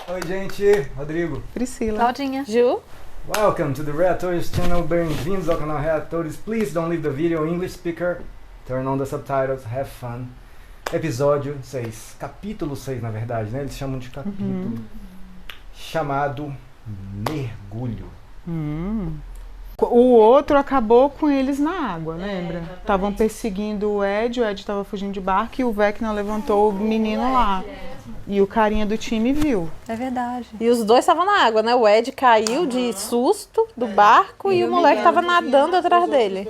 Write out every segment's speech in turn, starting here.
Oi, gente. Rodrigo. Priscila. Claudinha. Ju. Welcome to the Reatores channel. Bem-vindos ao canal Reatores. Please don't leave the video. English speaker. Turn on the subtitles. Have fun. Episódio 6. Capítulo 6, na verdade, né? Eles chamam de capítulo. Chamado Mergulho. O outro acabou com eles na água, lembra? Estavam perseguindo o Ed estava fugindo de barco e o Vecna levantou o menino lá. E o carinha do time viu. É verdade. E os dois estavam na água, né? O Ed caiu de susto do barco e o moleque tava nadando atrás dele.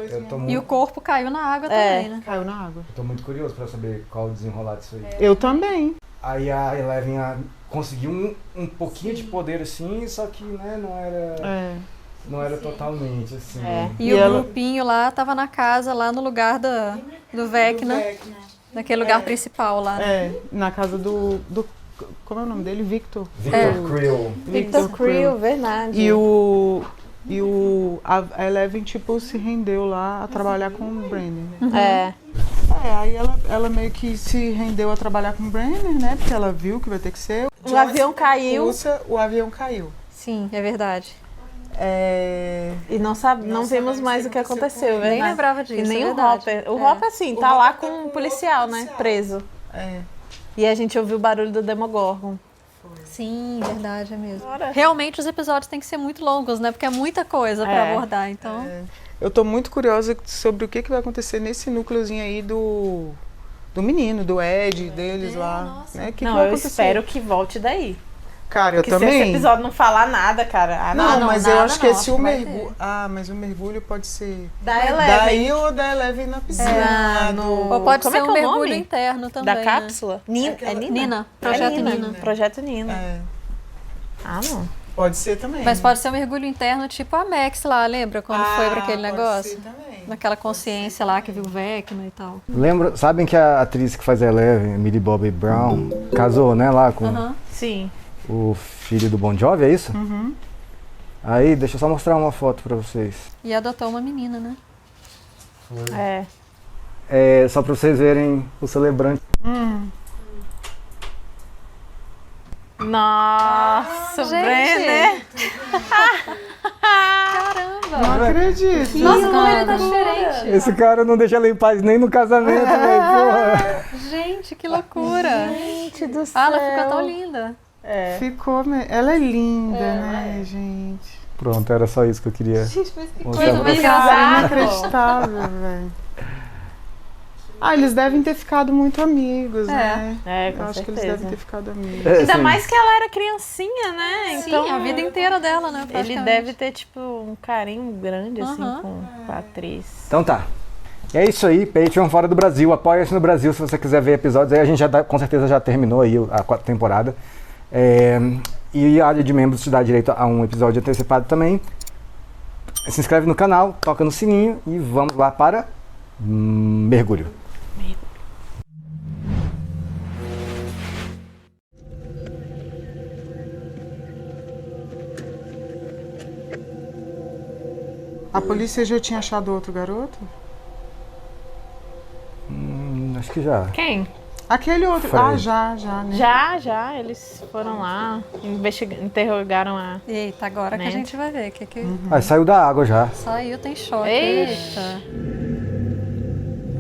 E o corpo caiu na água também, né? Caiu na água. Eu tô muito curioso pra saber qual o desenrolar disso aí. Eu também. Aí a Eleven conseguiu um pouquinho de poder assim, só que né, não era totalmente assim. E o grupinho lá tava na casa, lá no lugar do Vecna. Naquele lugar principal lá. Na casa do... Como é o nome dele? Victor. Victor Creel. Victor Creel, verdade. E a Eleven, tipo, se rendeu lá a trabalhar com o Brenner. Aí ela meio que se rendeu a trabalhar com o Brenner, né? Porque ela viu que vai ter que ser. O avião caiu. O avião caiu. Sim, é verdade. E não vimos mais o que aconteceu, verdade? Nem lembrava disso, E nem é o verdade. Hopper. O Hopper, assim, tá lá com um policial, né? Preso. E a gente ouviu o barulho do Demogorgon. Sim, verdade, é mesmo. Realmente os episódios têm que ser muito longos, né? Porque é muita coisa pra abordar, então... Eu tô muito curiosa sobre o que vai acontecer nesse núcleozinho aí do menino, do Ed, deles lá. Né? Que vai acontecer? Espero que volte daí. Cara, eu Porque também. se esse episódio não falar nada, cara... mas eu acho que esse o mergulho... mergulho... mas o mergulho pode ser... Da Eleven. Daí ou da Eleven na piscina. Ou pode Como ser é que um é o mergulho nome? interno também, Da cápsula? Né? Nina? Nina. Projeto Nina. Projeto Nina. Não. Pode ser também. Mas pode ser um mergulho interno tipo a Max lá, lembra? Quando foi pra aquele negócio? Naquela consciência lá que viu o Vecna e tal. Sabem que a atriz que faz a Eleven, Millie Bobby Brown, casou, né, lá com Sim. o filho do Bon Jovi, é isso? Aí, deixa eu só mostrar uma foto pra vocês. E adotou uma menina, né? Só pra vocês verem o celebrante. Nossa, Brenner! Caramba! Não acredito. Nossa, como ele tá diferente! Esse cara não deixa ela em paz nem no casamento, velho, porra. Gente, que loucura! Gente do céu! Ela ficou tão linda! Ficou... Ela é linda, né, gente? Pronto, era só isso que eu queria mostrar pra vocês. Inacreditável, velho. Eles devem ter ficado muito amigos, né? Com Eu acho que eles certeza. devem ter ficado amigos. Ainda mais que ela era criancinha, né? Sim, Então, a vida inteira dela, né? ele praticamente. deve ter, tipo, um carinho grande, assim, com a atriz. Então tá. E é isso aí, Patreon fora do Brasil. Apoia-se no Brasil se você quiser ver episódios. Aí a gente com certeza já terminou aí a 4ª temporada. E a área de membros te dá direito a um episódio antecipado também. Se inscreve no canal, toca no sininho e vamos lá para mergulho. A polícia já tinha achado outro garoto? Acho que já. Quem? Aquele outro. Fred. Já, né? Já. Eles foram lá, interrogaram a... Eita, agora que a Né? gente vai ver. Que Saiu da água já. saiu, tem choque. Ixi. Eita.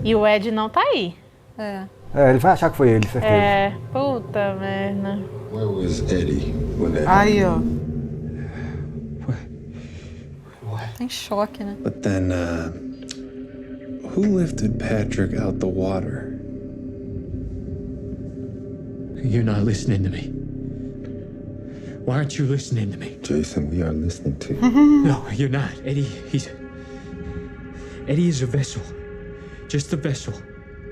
E o Ed não tá aí. Ele vai achar que foi ele, certeza. Puta merda. Where was Eddie when that Aí, ó. Tem choque, né? But then, who lifted Patrick out the water? You're not listening to me. Why aren't you listening to me? Jason, we are listening to you. No, you're not. Eddie is a vessel. Just a vessel.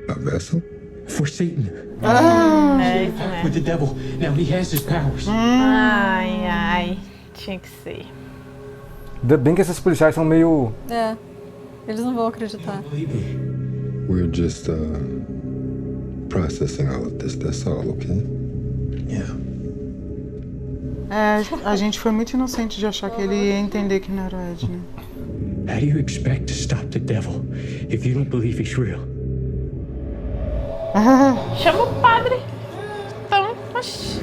A vessel? For Satan. É isso mesmo. With the devil. Now he has his powers. Ai. Tinha que ser. Ainda bem que esses policiais são meio... Eles não vão acreditar. Believe me. We're just, processing all of this, that's all, okay? Yeah. A gente foi muito inocente de achar que ele ia entender que não era o Ed, né? How do you expect to stop the devil if you don't believe he's real? Chama o padre. Então, oxi.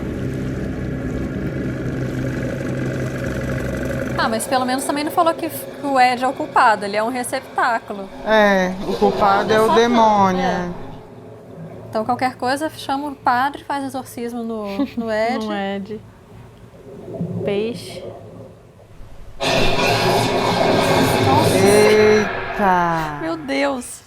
mas pelo menos também não falou que o Ed é o culpado, ele é um receptáculo. É, o culpado é o demônio. Então qualquer coisa, chama o padre, faz exorcismo no Ed. No Ed. Peixe. Eita! Meu Deus!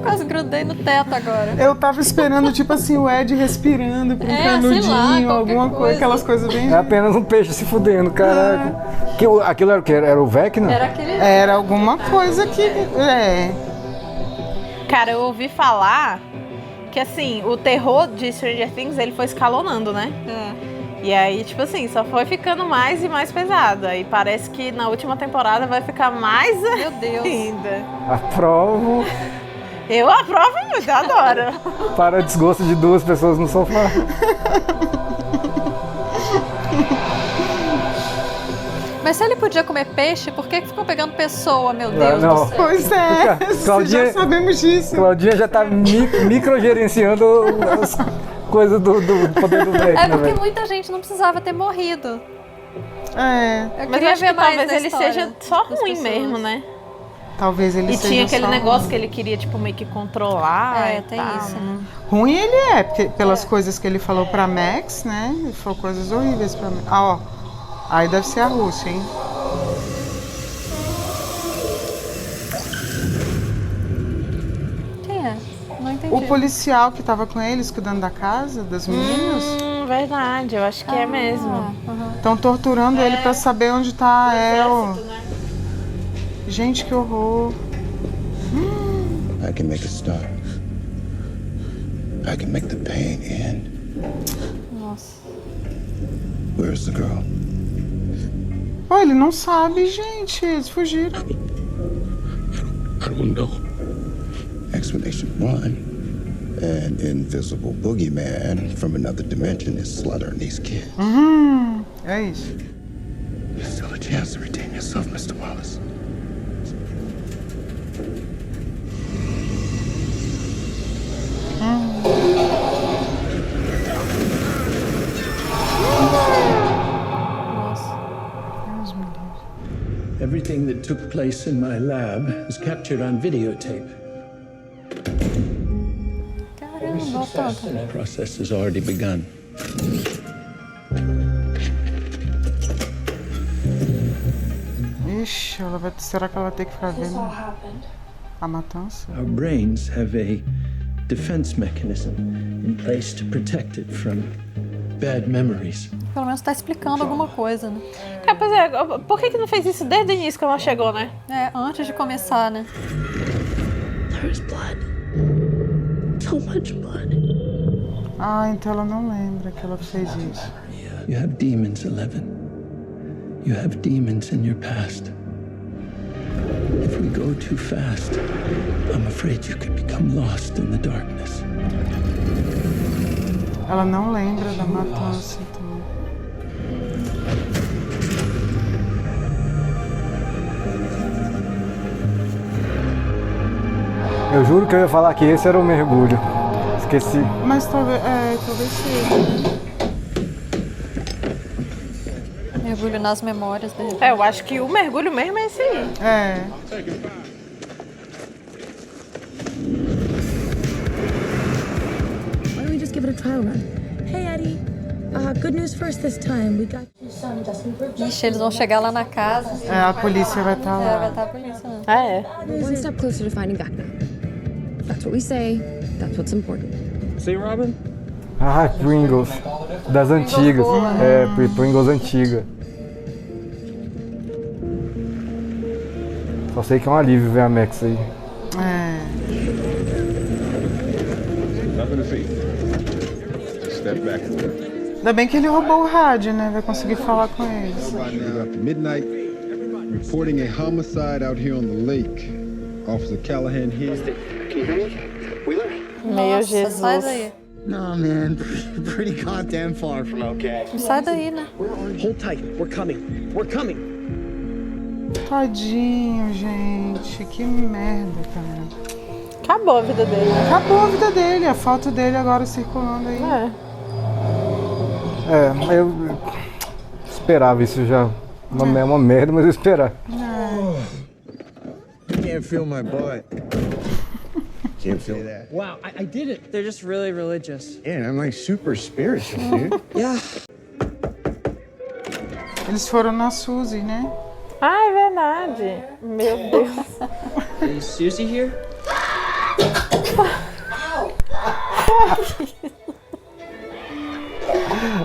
Quase grudei no teto agora. Eu tava esperando, tipo assim, o Ed respirando com um sei lá, canudinho, qualquer alguma coisa, coisa. aquelas coisas bem... É apenas um peixe se fudendo, caraca. Aquilo era o quê? Era o Vecna? Era aquele... Era alguma coisa que... Cara, eu ouvi falar que, assim, o terror de Stranger Things, ele foi escalonando, né? E aí, tipo assim, só foi ficando mais e mais pesado. E parece que na última temporada vai ficar mais Meu Deus. ainda. Aprovo Eu aprovo muito, eu adoro. para desgosto de 2 pessoas no sofá. Mas se ele podia comer peixe, por que ficou pegando pessoa, meu Deus não. do céu? Pois é, Claudinha- já sabemos disso. Claudinha já tá microgerenciando as coisas do poder do Vecna, É porque velho. muita gente não precisava ter morrido. É, Eu Mas eu queria acho ver que mais talvez da ele história seja só das ruim pessoas. mesmo, né? talvez ele E seja tinha aquele só negócio que ele queria, tipo, meio que controlar. É, e tem tal, isso, né? ruim ele é, porque pelas coisas que ele falou pra Max, né? Ele falou coisas horríveis pra Max. Ah, ó. Aí deve ser a Rússia, hein? Quem é? Não entendi. O policial que tava com eles, cuidando da casa, das meninas, Verdade, eu acho que é mesmo. estão torturando ele pra saber onde tá a El. Gente, que horror. I can make it stop. I can make the pain end. Nossa. Where's the girl? Oh, ele não sabe, gente. Eles fugiram. I don't know. Explanation 1. An invisible boogeyman from another dimension is slaughtering these kids. É isso. There's still a chance to redeem yourself, Mr. Wallace. Nossa. Everything that took place in my lab was captured on videotape. Caramba, tanto. The process has already begun. Ixi, será que ela vai ter que ficar vendo a matança? Our brains have a defense mechanism in place to protect it from bad memories. Pelo menos tá explicando alguma coisa, né? É, pois é, por que não fez isso desde o início que ela chegou, né? É, antes de começar, né? There's blood. So much blood. Ah, então ela não lembra que ela fez isso. You have demons, Eleven. You have demons in your past. If we go too fast, I'm afraid you could become lost in the darkness. Ela não lembra da matança, então. Eu juro que eu ia falar que esse era o mergulho. Esqueci. Mas talvez seja. Mergulho nas memórias dele. É, eu acho que o mergulho mesmo é esse aí. É. Why don't we just give it a trial run? Hey, Eddie. Good news first this time. We got your son, Justin Bridges. Ixi, eles vão chegar lá na casa. A polícia vai estar É, vai lá. estar a polícia, né? É. We're one step closer to finding Vecna. That's what we say. That's what's important. Ah, Pringles. Das antigas. É, Pringles antiga. Só sei que é um alívio ver a Max aí. É. Nothing to see. Step back. Ainda bem que ele roubou o rádio, né? Vai conseguir falar com eles. After midnight, reporting a homicide out here on the lake. Officer Callahan here. Meu Nossa, Jesus. sai daí. No, man, pretty goddamn far from okay. Sai daí, né? Hold tight. We're coming. We're coming. Tadinho, gente. Que merda, cara. Acabou a vida dele. Acabou a vida dele, a foto dele agora circulando aí. É. É, eu. esperava isso já. É uma merda, mas eu esperava. Can't feel my butt. Can't feel that. Wow, I did it. They're just really religious. Yeah, I'm like super spiritual, dude. Yeah. Eles foram na Suzy, né? Ah, é verdade. Meu Deus. Is Susie here?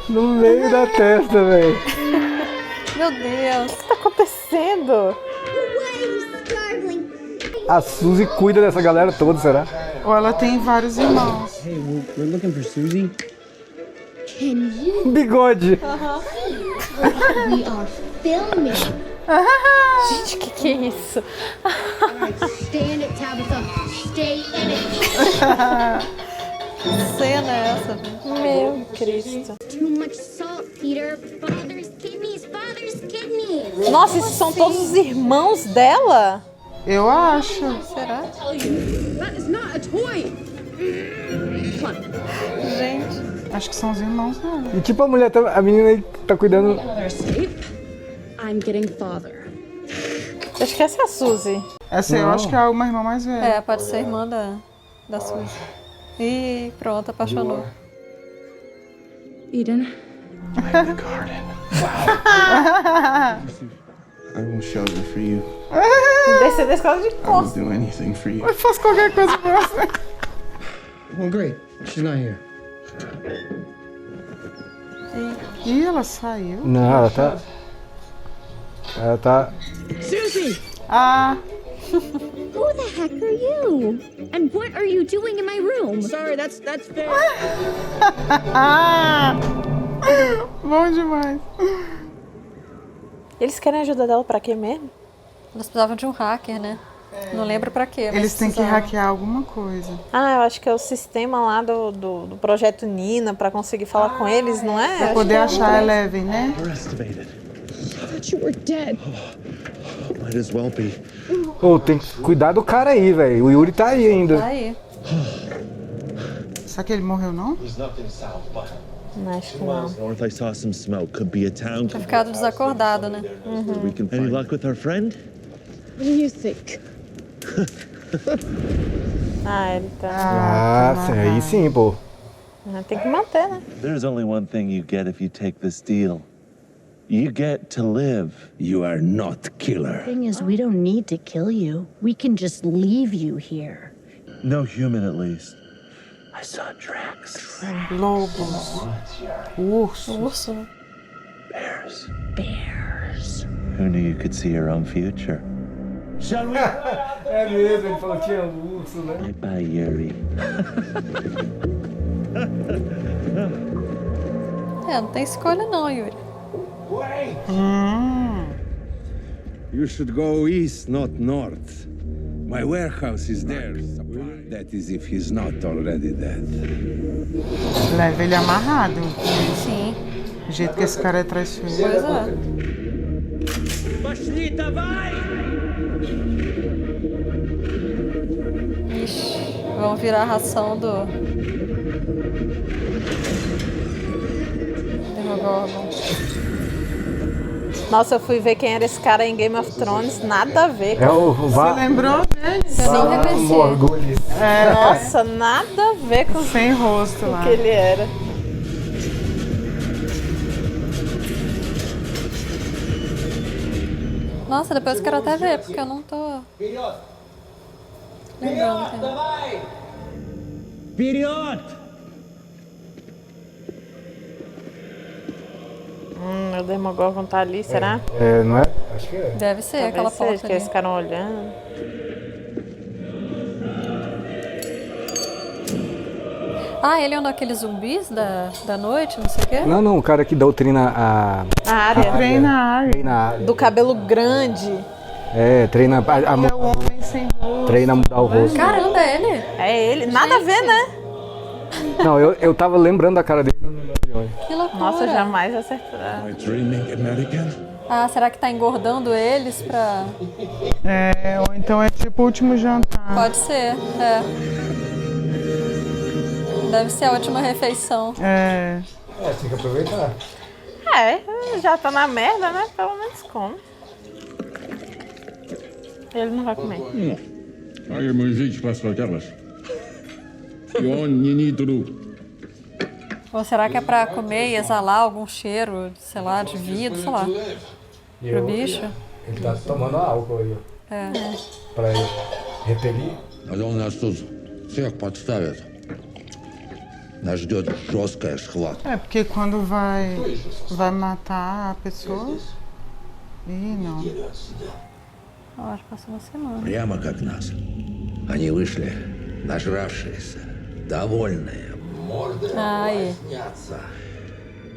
No meio da testa, velho. Meu Deus. O que tá acontecendo? A Suzy cuida dessa galera toda, será? Ou ela tem vários irmãos. Hey, we're looking for Susie. Can you? Bigode. We are filming. Gente, que é isso? Stay in it, Tabitha. Stay in it. Que cena é essa? Meu Cristo. Too much salt, Peter. Father's kidneys. Father's kidneys. Nossa, esses são todos os irmãos dela? Eu acho. Será? That is not a toy. Gente. Acho que são os irmãos dela. E tipo a mulher, a menina aí tá cuidando. I'm getting father. Acho que essa é a Suzy. Essa eu Não. acho que é uma irmã mais velha. É, pode ser irmã da Suzy. Ih, pronto, apaixonou. Eden. I will shelter for you. Descer da escola de I will costa. do anything for you. Eu faço qualquer coisa pra você. Well, great. She's not here. Ih, ela saiu. Não, ela tá. Ela tá. Susie! Ah, Who the heck are you? And what are you doing in my room? Sorry, that's fair. bom demais. Eles querem ajuda dela pra quê mesmo? Eles precisavam de um hacker, né? Não lembro pra quê. mas Eles têm que precisavam. hackear alguma coisa. Ah, eu acho que é o sistema lá do projeto Nina pra conseguir falar com eles, não é? Pra Acho poder que é achar a Eleven, né? We're estimated. I thought you were dead. Might as well be. Pô, tem que cuidar do cara aí, velho. O Yuri tá aí ainda. Tá aí. Será que ele morreu, não? There's nothing south, but Acho que não. north I saw some smoke. Could be a town. Tinha ficado desacordado, né? We can Any luck with our friend? What do you think? Ah, ele tá. Ah, aí sim, pô. Tem que manter, né? There's only one thing you get if you take this deal. You get to live. You are not killer. Thing is, we don't need to kill you. We can just leave you here. No human, at least. I saw tracks. Lobos. Urso. Urso. Bears. Bears. Who knew you could see your own future? Shall we? É mesmo, ele falou que tinha urso, né? Bye bye, Yuri. É, não tem escolha não, Yuri. You should go east, not north. My warehouse is there. That is if he's not already dead. Leva ele amarrado. Sim. Do jeito que esse cara é traiçoeiro. Pois é. Baixlita, vai! Ixi, vamos virar a ração do Demogorgon. Nossa, eu fui ver quem era esse cara em Game of Thrones, nada a ver. É o Você lembrou dele? Eu nem reconheci. É, Nossa, nada a ver com sem rosto o lá. que ele era. Nossa, depois eu quero até ver, porque eu não tô lembrando. Period! O Demogorgon tá ali, será? É, não é? Acho que é. Deve ser Talvez aquela seja, porta que ali. eles ficaram olhando. Ah, ele é um daqueles zumbis da noite, não sei o quê? Não, não, o cara que doutrina A área. Treina a área. Treina a área. Do cabelo grande. É, treina É o homem sem rosto. treina a mudar o rosto. Caramba, é ele? É ele. Nada a ver, né? Não, eu tava lembrando da cara dele. Não lembro de onde. Que loucura. Nossa, jamais acertou. Am I dreaming American? Ah, será que tá engordando eles pra... É, ou então é tipo o último jantar. Pode ser, é. Deve ser a última refeição. É. É, tem que aproveitar. Já tá na merda, né? Pelo menos come. Ele não vai comer. Ai, mãe, faz aquelas. Ou será que é pra comer e exalar algum cheiro, sei lá, de vidro, sei lá, pro bicho? Ele tá tomando álcool aí, pra repelir. А он нас тут всех подставит. Нас ждет жесткая схватка. É, porque quando vai matar a pessoa... Ih, não. Acho que passou uma semana. Прямо как нас. Они вышли, нажравшиеся, довольные. Ai.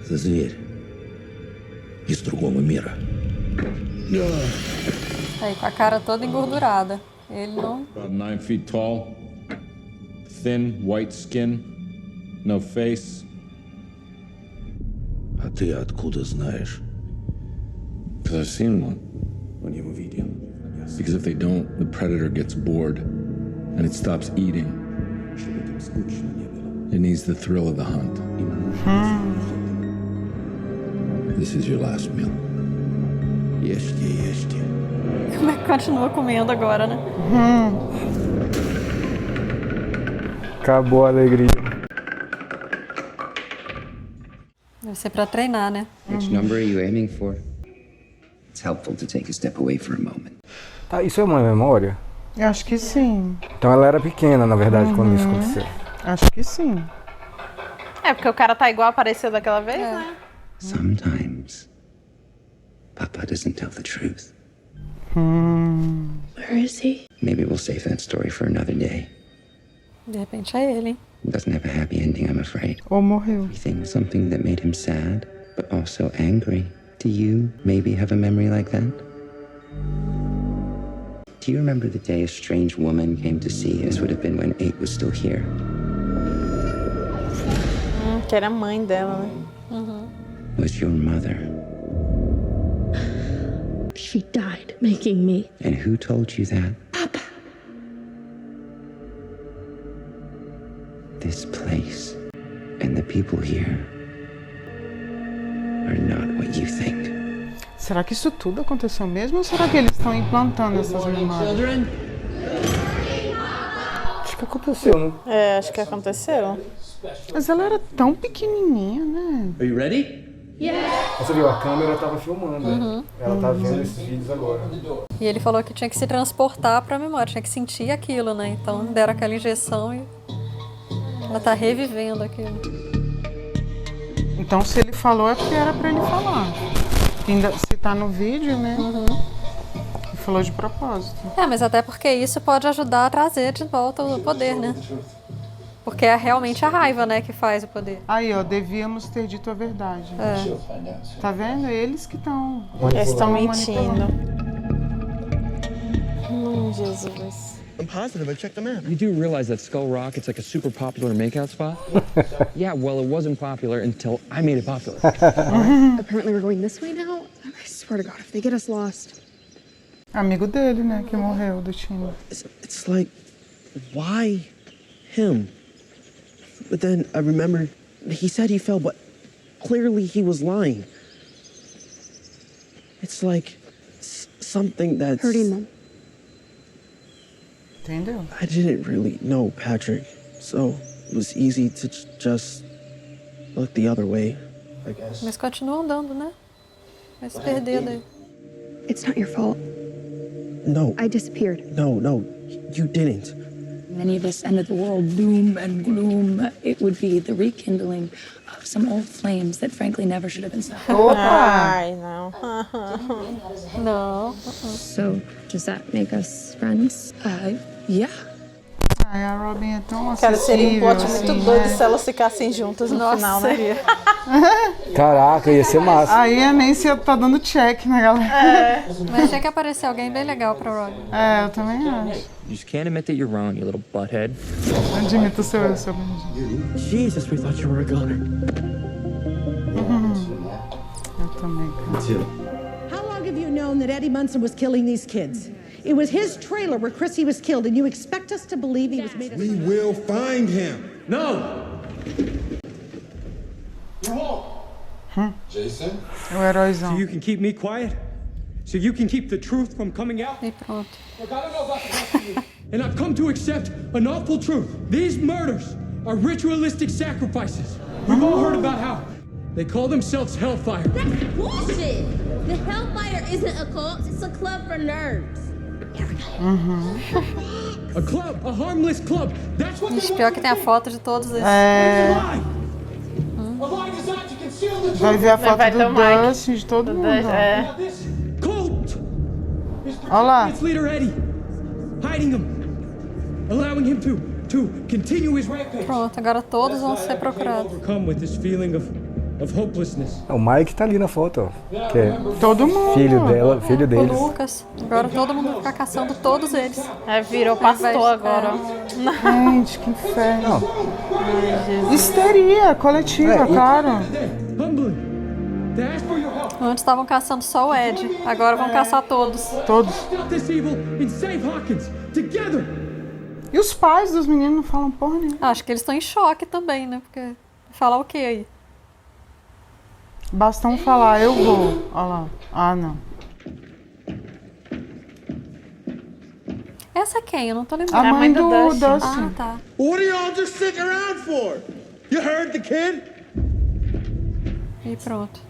Зверь из другого мира. Aí, com a cara toda engordurada. Ele não... About 9 feet tall, thin, white skin, no face. А ты откуда знаешь? Because I've seen one. Because if they don't, the predator gets bored and it stops eating. It needs the thrill of the hunt. This is your last meal. Ешьте. Como é que continua comendo agora, né? Acabou a alegria. Deve ser pra treinar, né? Which number are you aiming for? It's helpful to take a step away for a moment. Tá, isso é uma memória? Eu acho que sim. Então ela era pequena, na verdade, quando isso aconteceu. Acho que sim. É, porque o cara tá igual apareceu daquela vez, né? Sometimes, Papa doesn't tell the truth. Where is he? Maybe we'll save that story for another day. De repente é ele, hein? It doesn't have a happy ending, I'm afraid. Ou morreu. Everything was something that made him sad, but also angry. Do you maybe have a memory like that? Do you remember the day a strange woman came to see us? Would have been when 8 was still here. Que era a mãe dela, né? Was your mother. She died making me. And who told you that? Papa. This place and the people here are not what you think. Será que isso tudo aconteceu mesmo ou será que eles estão implantando essas memórias? Acho que aconteceu, né? É, acho que aconteceu. Mas ela era tão pequenininha, né? Are you ready? Você viu, a câmera tava filmando. Ela tá vendo esses vídeos agora. E ele falou que tinha que se transportar pra memória, tinha que sentir aquilo, né? Então deram aquela injeção e ela tá revivendo aquilo. Então se ele falou é porque era pra ele falar. Ainda, se tá no vídeo, né? Ele falou de propósito. É, mas até porque isso pode ajudar a trazer de volta o poder, né? Porque é realmente a raiva, né, que faz o poder. Aí, ó, devíamos ter dito a verdade. Tá vendo? Eles que estão... Eles estão mentindo. Jesus. I'm positive. I checked the map. You do realize that Skull Rock, it's like a super popular makeout spot? Yeah, well, it wasn't popular until I made it popular. Apparently we're going this way now. I swear to God, if they get us lost. Amigo dele, né, que morreu do time. It's like, why him? But then I remembered he said he fell, but clearly he was lying. It's like something that's... Hurting them. Entendeu? I didn't really know Patrick, so it was easy to just look the other way, I guess. Mas continua andando, né? Vai se perder daí. It's not your fault. No. I disappeared. No, you didn't. In any of this end of the world doom and gloom, it would be the rekindling of some old flames that frankly never should have been set. Ai, não. Não. So, does that make us friends? Yeah. Ai, a Robin é tão Cara, seria um plot acessível, muito assim, doido né? se elas ficassem juntas no final, né? Seria. Caraca, ia ser massa. Aí a Nancy tá dando check na galera. Mas tinha que aparecer alguém bem legal pra Robin. É, eu também acho. You just can't admit that you're wrong, you little butthead. Admito o seu beijo. Jesus, we thought you were a goner. Eu também, cara. How long have you known that Eddie Munson was killing these kids? It was his trailer where Chrissy was killed, and you expect us to believe he was made of... We will find him. No! You're home. Jason? O heróizão. So you can keep me quiet? So you can keep the truth from coming out? E pronto. Look, I don't know about the rest of you, and I've come to accept an awful truth. These murders are ritualistic sacrifices. We've all heard about how they call themselves Hellfire. That's bullshit! The Hellfire isn't a cult, it's a club for nerds. A club, a harmless club. That's what Ixi, pior que tem a foto de todos eles. Vai ver a foto Vai ter o do Mike. Dustin, de todo mundo. É. Olha lá. Its leader Eddie, hiding him, allowing him to continue his rampage. Pronto, agora todos vão ser procurados. Overcome with this feeling of hopelessness. O Mike tá ali na foto, ó. Que é todo mundo. Filho O deles. Lucas. Agora todo mundo vai ficar caçando todos eles. Virou pastor agora. Gente, que inferno. Histeria coletiva, claro. Antes estavam caçando só o Ed, agora vão caçar todos. Todos. E os pais dos meninos não falam porra nenhuma. Acho que eles estão em choque também, né? Porque falar o que aí? Basta um falar, eu vou. Olha lá. Ah, não. Essa é quem? Eu não tô lembrando. A mãe do Dustin. Ah, tá. What are y'all just sitting around for? You heard the kid? E pronto.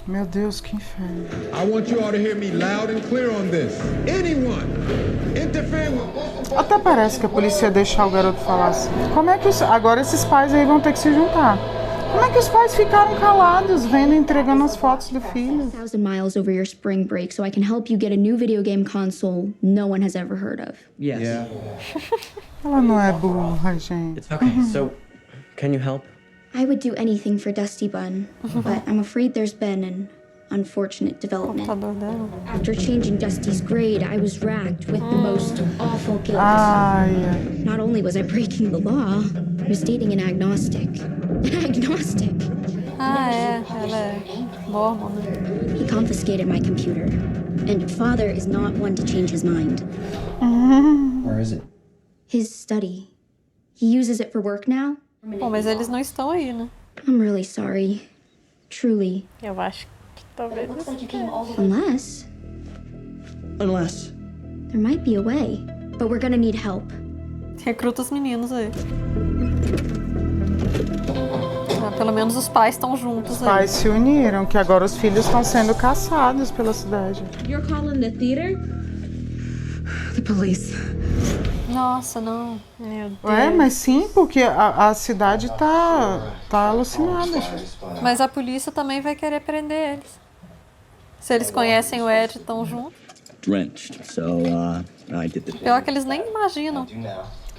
Meu Deus, que inferno. I want you all to hear me loud and clear on this. Anyone interfering with... Até parece que a polícia ia deixar o garoto falar assim. Como é que agora esses pais aí vão ter que se juntar? Como é que os pais ficaram calados, vendo e entregando as fotos do filho? 1,000 miles over your spring break so I can help you get a new video game console no one has ever heard of. Yes. Yeah. Ela não é burra, gente. Okay, so can you help? I would do anything for Dusty Bun, but I'm afraid there's been an unfortunate development. After changing Dusty's grade, I was racked with the most awful guilt. Not only was I breaking the law, I was dating an agnostic. Agnostic. Ah, é. Ela é mormon, né? He confiscated my computer, and Father is not one to change his mind. Where is it? His study. He uses it for work now. Bom, mas eles não estão aí, né? I'm really sorry. Truly. Eu acho que talvez. Unless there might be a way, but we're gonna need help. Recruta os meninos aí. Ah, pelo menos os pais estão juntos Os aí. pais se uniram, que agora os filhos estão sendo caçados pela cidade. You're calling the theater? The police. Nossa, não. Meu Deus. Ué, mas sim, porque a cidade tá alucinada. Mas a polícia também vai querer prender eles. Se eles conhecem o Ed e estão juntos. Drenched, so I did the Pior que eles nem imaginam.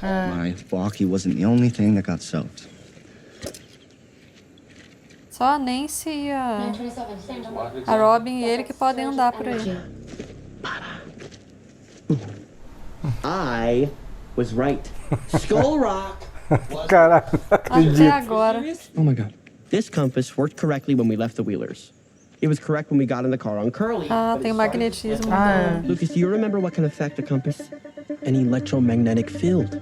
My walkie wasn't the only thing that got soaked. Só a Nancy e a Robin e ele que podem andar por aí. I was right. Skull Rock. Caraca, não acredito. Até agora. Oh my God. This compass worked correctly when we left the Wheelers. It was correct when we got in the car on Curly. Ah, tem o magnetismo. Lucas, do you remember what can affect a compass? An electromagnetic field.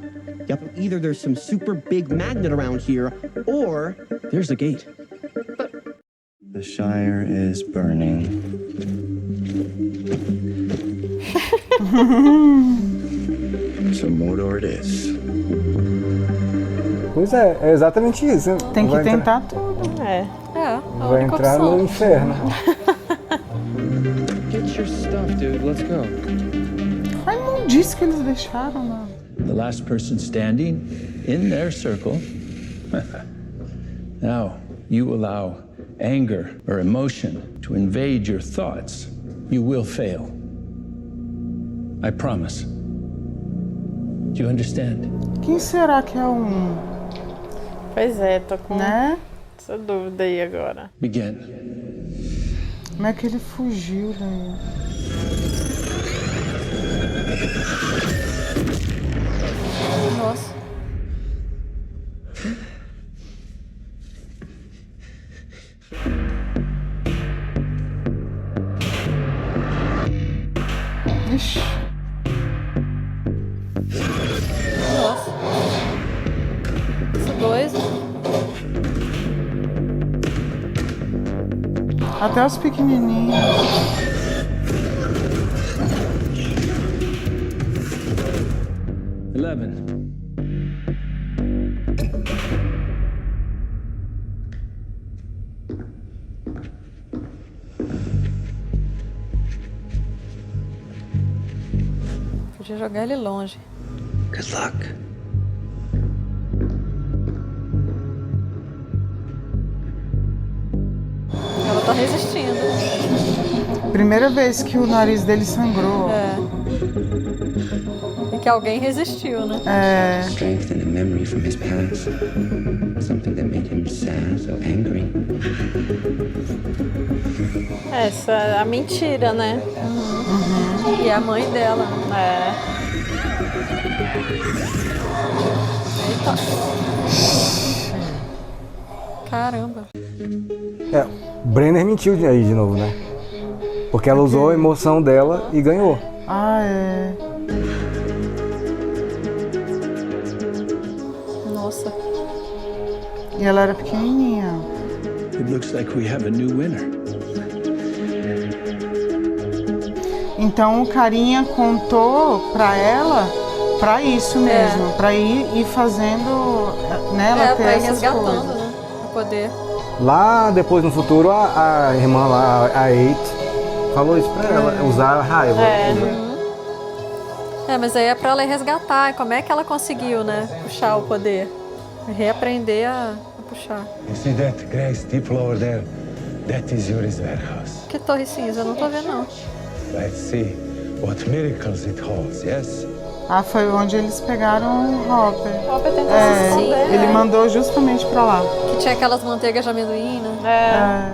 Yep, either there's some super big magnet around here, or there's a gate. The Shire is burning. So Mordor it is. Pois é exatamente isso. Tem que tentar tudo. É. Vai entrar no inferno. Get your stuff, dude. Let's go. A imundice que eles deixaram, mano. The last person standing in their circle. Now, you allow anger or emotion to invade your thoughts. You will fail. I promise. Do you understand? Quem será que é um... Pois é, tô com essa dúvida aí agora. Begin. Como é que ele fugiu daí? Nossa. Ixi. Nossa. Isso dois. Até os pequenininhos. Podia jogar ele longe. Good luck. Ela tá resistindo. Primeira vez que o nariz dele sangrou. É. E que alguém resistiu, né? É. Strength and a memory from his past. Something that made him sad or angry. Essa é a mentira, né? Uhum. E a mãe dela. É. Eita. Caramba. É, Brenner mentiu aí de novo, né? Porque ela usou a emoção dela e ganhou. Ah, é. Nossa. E ela era pequenininha. It looks like we have a new winner. Então o carinha contou pra ela pra isso mesmo, pra ir fazendo nela ter pra ir essas resgatando, coisas. né? Pra poder. Lá depois no futuro a irmã lá, a Eight, falou isso pra ela, usar a raiva. Mas aí é pra ela resgatar. E como é que ela conseguiu, né? Puxar o poder. Reaprender a puxar. You see that gray steeple over there? That is Yuri's warehouse. Que torre cinza? Eu não tô vendo, não. Let's see what miracles it holds, yes? Ah, foi onde eles pegaram o Hopper. O Hopper tentou se esconder, ele né? mandou justamente pra lá. Que tinha aquelas manteigas de amendoim, né?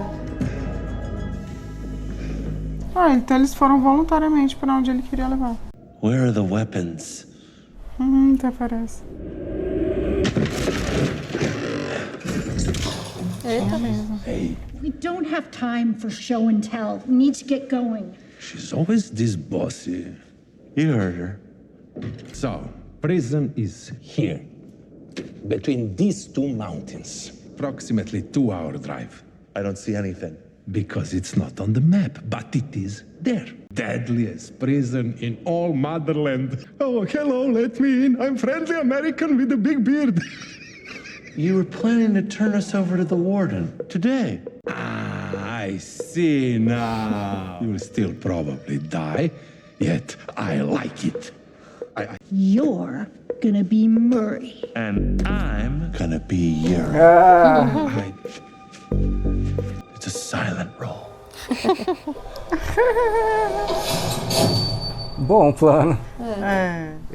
Então eles foram voluntariamente pra onde ele queria levar. Where are the weapons? Até parece. Eita. Hey, We don't have time for show and tell. We need to get going. she's always this bossy. You heard her. So, prison is here, between these two mountains. Approximately 2-hour drive. I don't see anything. Because it's not on the map, but it is there. Deadliest prison in all Motherland. Oh, hello, let me in. I'm friendly American with a big beard. You were planning to turn us over to the warden today. Ah, I see now. You'll still probably die, yet I like it. You're gonna be Murray. And I'm gonna be Yuri. It's a silent role. Bom plano.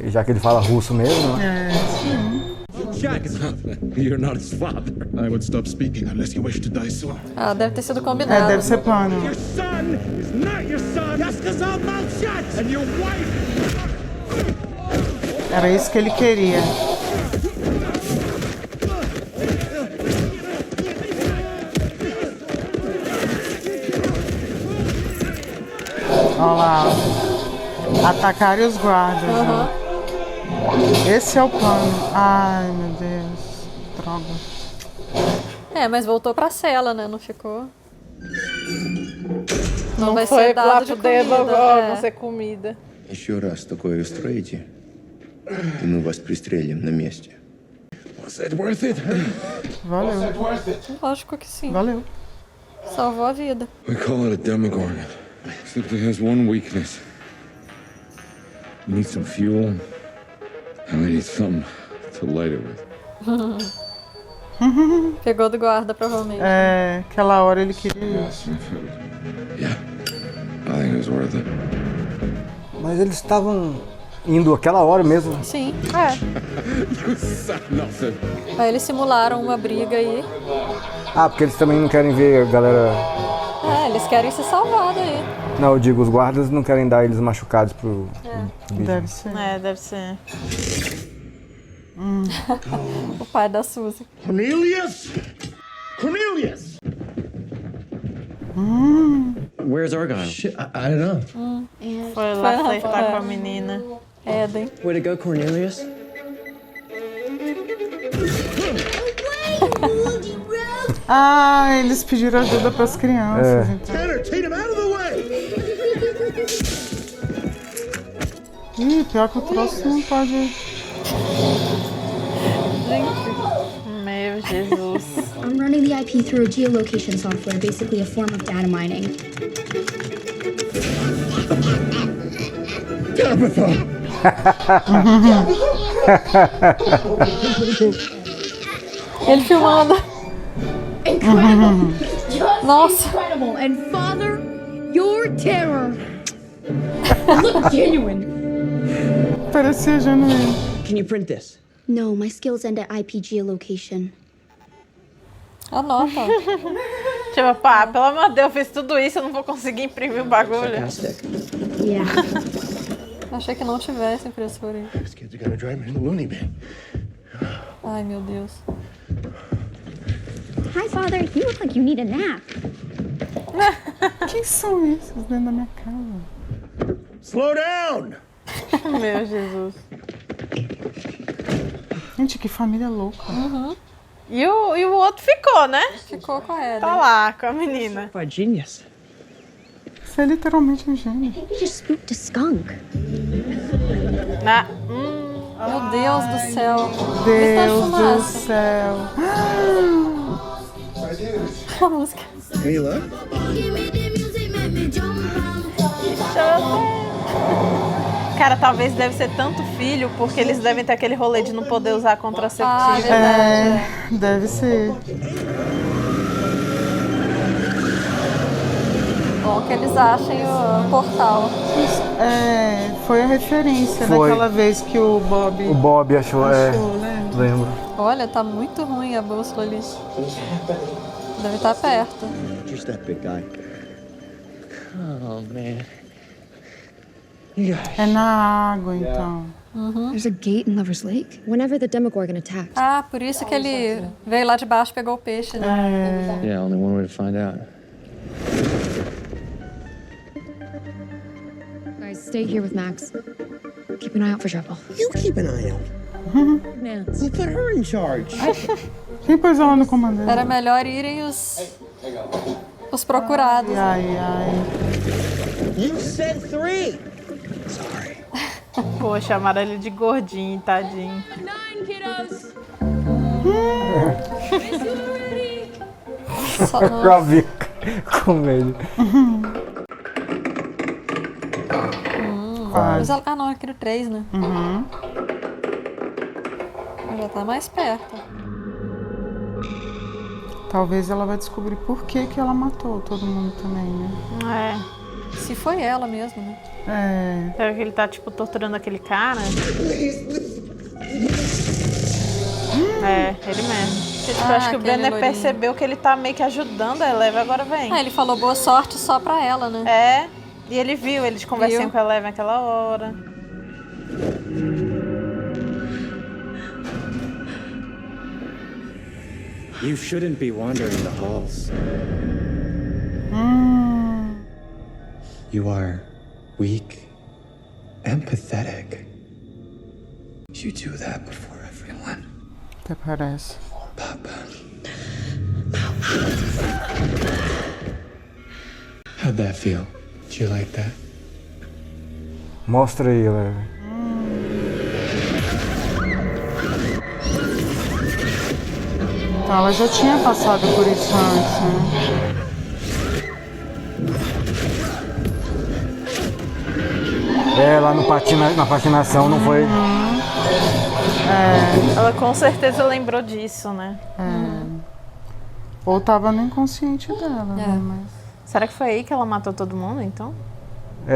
Já que ele fala russo mesmo, né? Jack, you're not his father. I would stop speaking unless you wish to die soon. Ah, deve ter sido combinado. Deve ser plano. Your son is not your son. Yaska's all mouth shut. And your wife. Era isso que ele queria. Olha lá. Atacarem os guardas. Né? Esse é o plano. Ai, meu Deus. Droga. Mas voltou pra cela, né? Não ficou. Não vai foi ser dado lá de pro dedo comida. agora, não ser comida. Еще раз такое устроите, и мы вас пристрелим на месте. Was it worth it? Valeu. Lógico que sim. Valeu. Salvou a vida. We call it a Demogorgon. Simply has one weakness. We need some fuel, and we need something to light it with. Pegou do guarda, provavelmente. Aquela hora ele queria isso. Yeah, I think it was worth it. Mas eles estavam indo aquela hora mesmo. Sim. You said nothing. Aí eles simularam uma briga aí. Ah, porque eles também não querem ver a galera... Eles querem se salvar daí. Não, eu digo, os guardas não querem dar eles machucados pro bicho. Deve ser. Deve ser. O pai da Suzy. Cornelius? Cornelius! Where's Argyle? Shit, I don't know. Foi lá flertar com a menina. Eden. Way to go, Cornelius. Ah, eles pediram ajuda pras crianças. Então. Tanner, take him out of the way! Ih, pior que o troço não pode... Meu Jesus. I'm running the IP through a geolocation software, basically a form of data mining. Tabitha! Ele filmando. Incredible! Just Nossa. incredible! And Father, your terror! Look genuine! Parecia genuíno. Can you print this? No, my skills end at IP geolocation. Anota. Tipo, pá, pelo amor de Deus, eu fiz tudo isso, eu não vou conseguir imprimir o bagulho. Yeah. Achei que não tivesse impressora aí. These kids are gonna drive me to the loony bin. Ai, meu Deus. Hi, Father. You look like you need a nap. Quem são esses dentro da minha casa? Slow down! Meu Jesus. Gente, que família louca. Uhum. E o outro ficou, né? Ficou com a Eden. Tá lá, com a menina. By genius. Isso é literalmente um gênio. We just spooked a skunk. Meu Deus do céu. Deus do céu. A música. Ayla? Cara, talvez deve ser tanto filho, porque eles devem ter aquele rolê de não poder usar contraceptivo. Deve ser. Bom que eles achem o portal. Foi a referência Foi. daquela vez que o Bob... O Bob achou, né? lembro. Olha, tá muito ruim a bússola ali. Deve estar perto. Just that big guy. Oh, man. É na água, então. There's a gate in Lover's Lake. Whenever the Demogorgon attacked. Ah, por isso que ele veio lá de baixo e pegou o peixe, né? Yeah, only one way to find out. Guys, stay here with Max. Keep an eye out for trouble. You keep an eye out. Nance. You put her in charge. Quem pôs ela no comandante? Era melhor irem os procurados. Ai, ai. You said 3. Pô, chamaram ele de gordinho, tadinho. Robin com ele. Ah, não, aqui no 3, né? Já tá mais perto. Talvez ela vai descobrir por que ela matou todo mundo também, né? Se foi ela mesmo, né? Será que ele tá, tipo, torturando aquele cara? Ele mesmo. Porque, tipo, acho que o Brenner percebeu que ele tá meio que ajudando a Eleven, agora vem. Ele falou boa sorte só pra ela, né? E ele viu eles conversando com a Eleven naquela hora. You shouldn't be wandering the halls. You are weak and pathetic. You do that before everyone. Até parece. Papa. How'd that feel? Did you like that? Mostra aí, Eleven. Então ela já tinha passado por isso antes, né? Lá no na patinação não foi... Ela com certeza lembrou disso, né? Ou tava no inconsciente dela, né? Mas... Será que foi aí que ela matou todo mundo, então?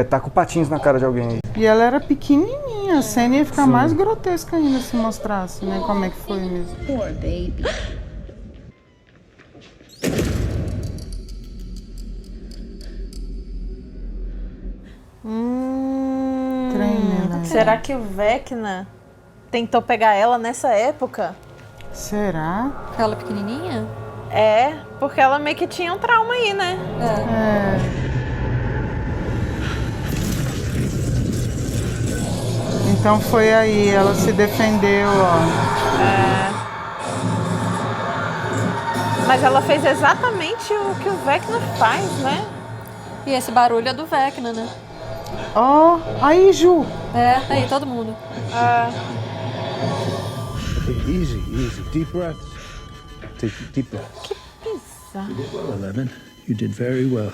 Tá com patins na cara de alguém aí. E ela era pequenininha, a cena ia ficar mais grotesca ainda se mostrasse, né? Como é que foi mesmo. Poor baby. Será que o Vecna tentou pegar ela nessa época? Será? Ela pequenininha? Porque ela meio que tinha um trauma aí, né? Então foi aí, ela se defendeu, ó. Mas ela fez exatamente o que o Vecna faz, né? E esse barulho é do Vecna, né? Ó, aí, Ju. É, aí, todo mundo. Easy, easy. Deep breaths. Take deep breaths. Eleven, you did very well.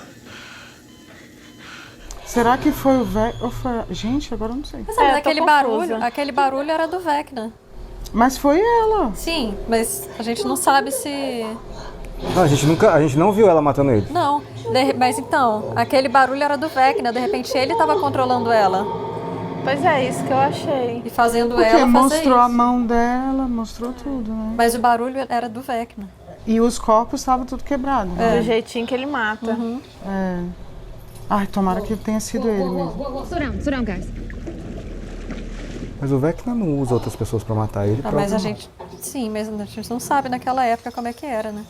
Será que foi o Vecna? Gente, agora eu não sei. Mas sabe, aquele barulho era do Vecna. Mas foi ela. Sim, mas a gente não sabe se... Não, a gente não viu ela matando ele. Não, mas então, aquele barulho era do Vecna, de repente ele tava controlando ela. Pois é, isso que eu achei. E fazendo Porque ela fazer mostrou isso. a mão dela, mostrou tudo, né? Mas o barulho era do Vecna. E os corpos estavam tudo quebrados, né? Do jeitinho que ele mata. É. Ai, tomara que tenha sido ele mesmo. Slow down, guys. Mas o Vecna não usa outras pessoas pra matar ele. Mas a gente... Sim, mas a gente não sabe naquela época como é que era, né?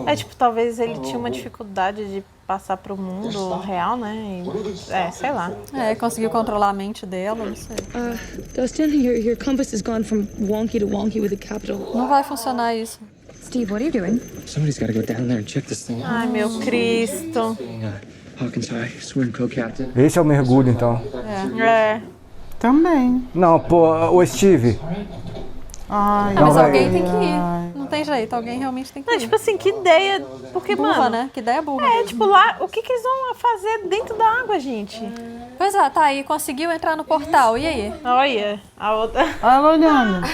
É tipo, talvez ele tinha uma dificuldade de passar pro mundo real, né? Sei lá. É, conseguiu controlar a mente dela, não sei. Dustin, your compass has gone from wonky to wonky with a capital. Não vai funcionar isso. Steve, what are you doing? Somebody's got to go down there and check this thing out. Ai, meu Cristo. Hawkins High, swim co-captain. Esse é o mergulho, então. Também. Não, pô, o Steve. Ai, mas alguém tem que ir. Não tem jeito, alguém realmente tem que ir. Tipo assim, que ideia. Porque, burra, mano. né? Que ideia burra. Tipo, lá, o que eles vão fazer dentro da água, gente? Pois é, tá aí, conseguiu entrar no portal, e aí? Olha, a outra. Olha ela olhando.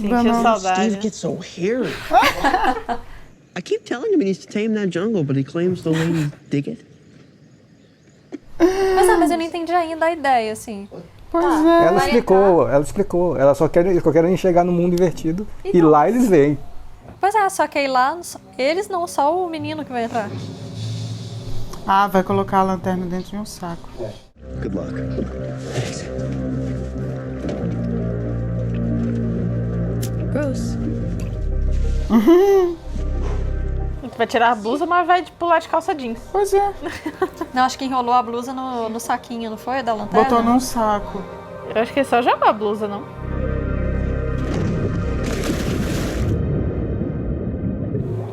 Sentiu saudade. Steve gets so hairy. I keep telling him he needs to tame that jungle, but he claims the ladies dig it. Mas eu não entendi ainda a ideia, assim. Pois é. Ela explicou. Ela só quer enxergar no mundo invertido. E lá eles veem. Pois é, só que aí lá, eles não, só o menino que vai entrar. Ah, vai colocar a lanterna dentro de um saco. Good luck. Gross. Vai tirar a blusa, mas vai pular de calça jeans. Pois é. Não, acho que enrolou a blusa no saquinho, não foi? Da lanterna? Botou num saco. Eu acho que ele só jogou a blusa, não?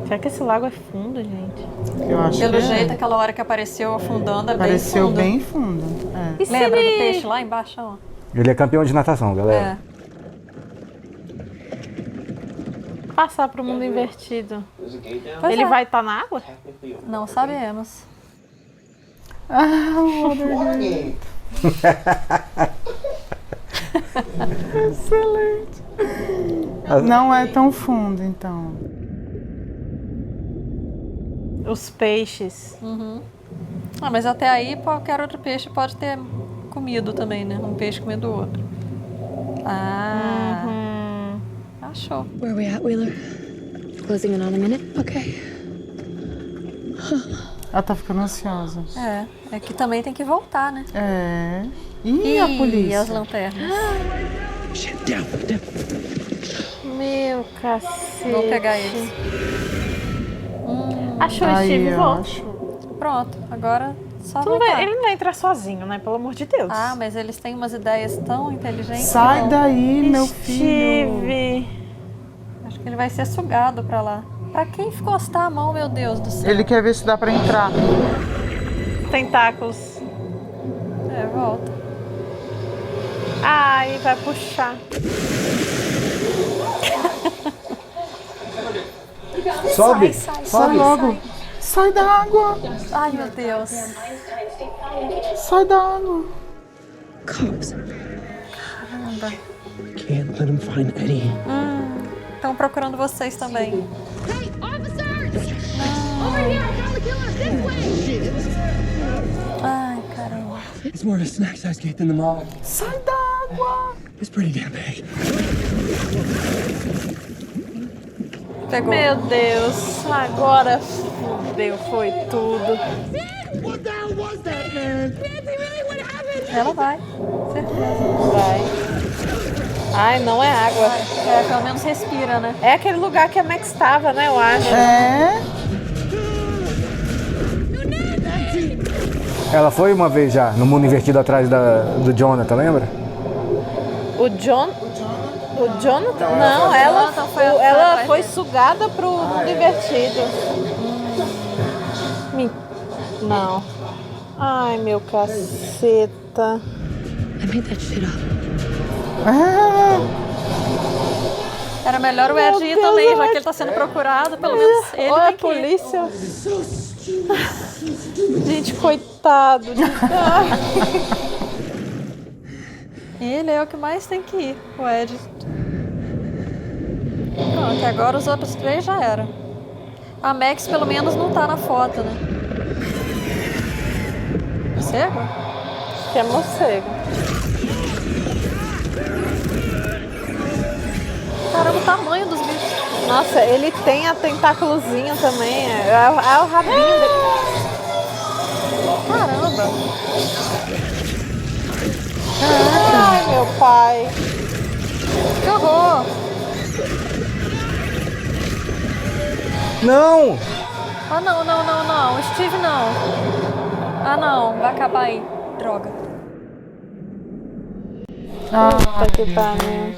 Será que esse lago é fundo, gente? Eu acho Pelo que jeito, aquela hora que apareceu afundando, Apareceu bem fundo. É. Lembra do peixe lá embaixo? Ó? Ele é campeão de natação, galera. Passar pro mundo invertido. Pois Ele é. vai estar na água? Não sabemos. Watergate. Excelente. Não é tão fundo, então. Os peixes. Ah, mas até aí qualquer outro peixe pode ter comido também, né? Um peixe comendo o outro. Achou. Where are we at, Wheeler? Closing in on a minute? Okay. Ela tá ficando ansiosa. É que também tem que voltar, né? É. E a polícia? E as lanternas? Meu cacete. Vou pegar eles. Achou o Steve, volta. Pronto, agora só Tu voltar. ele não vai entrar sozinho, né? Pelo amor de Deus. Ah, mas eles têm umas ideias tão inteligentes. Sai daí, meu filho. Steve. Acho que ele vai ser sugado pra lá. Pra quem encostar a mão, meu Deus do céu. Ele quer ver se dá pra entrar. Tentáculos. Volta. Ai, vai puxar. Sobe. Sai logo. Sai da água. Ai, meu Deus. Sai da água. Cops. Caramba. Can't let him find Eddie. Estão procurando vocês também. Hey, officers! Over here! I found the killer! This way! Ai, caramba. It's more of a snack-sized gate than the mall. Sai da água. It's pretty damn big. Pegou. Meu Deus, agora fudeu, foi tudo. What the hell was that, man? Nancy, really? What happened? Ela vai, certeza. Vai. Ai, não é água. Pelo menos respira, né? É aquele lugar que a Max estava, né, eu acho. É. Ela foi uma vez já, no mundo invertido atrás do Jonathan, lembra? O John? O Jonathan? Não, ela foi sugada pro mundo invertido. Não. Ai, meu caceta. I made that shit up. Era melhor o Ed ir também, já que ele tá sendo procurado, pelo menos ele Olha tem a que ir. polícia. Gente, coitado. Ele é o que mais tem que ir, o Ed. Pronto, agora os outros 3 já eram. A Max pelo menos não tá na foto, né? Morcego? Que é morcego. Caramba, o tamanho dos bichos. Nossa, ele tem a tentáculozinho também. É o rabinho dele. Caramba. Ai, meu pai. Que horror. Não! Ah, não. Steve, não. Ah, não. Vai acabar aí. Droga. Puta que pariu.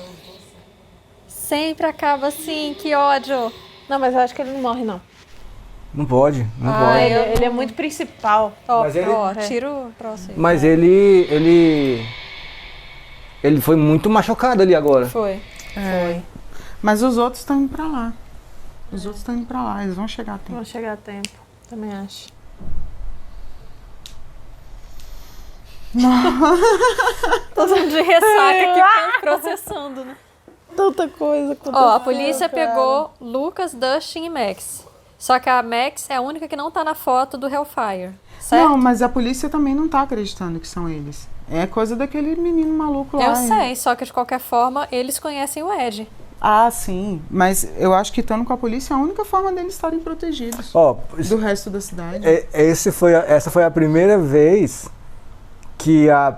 Sempre acaba assim, que ódio. Não, mas eu acho que ele não morre, não. Não pode. Ele é muito principal. Mas ele- Tira o próximo. Mas ele foi muito machucado ali agora. Foi. Mas os outros estão indo pra lá. Eles vão chegar a tempo. Vão chegar a tempo, também acho. Todo mundo de ressaca aqui processando, né? Tanta coisa acontecendo. Ó, a polícia cara. pegou Lucas, Dustin e Max. Só que a Max é a única que não tá na foto do Hellfire, certo? Não, mas a polícia também não tá acreditando que são eles. É coisa daquele menino maluco lá. Eu sei, só que de qualquer forma eles conhecem o Ed. Ah, sim. Mas eu acho que estando com a polícia é a única forma deles estarem protegidos do resto da cidade. Essa foi a primeira vez que a,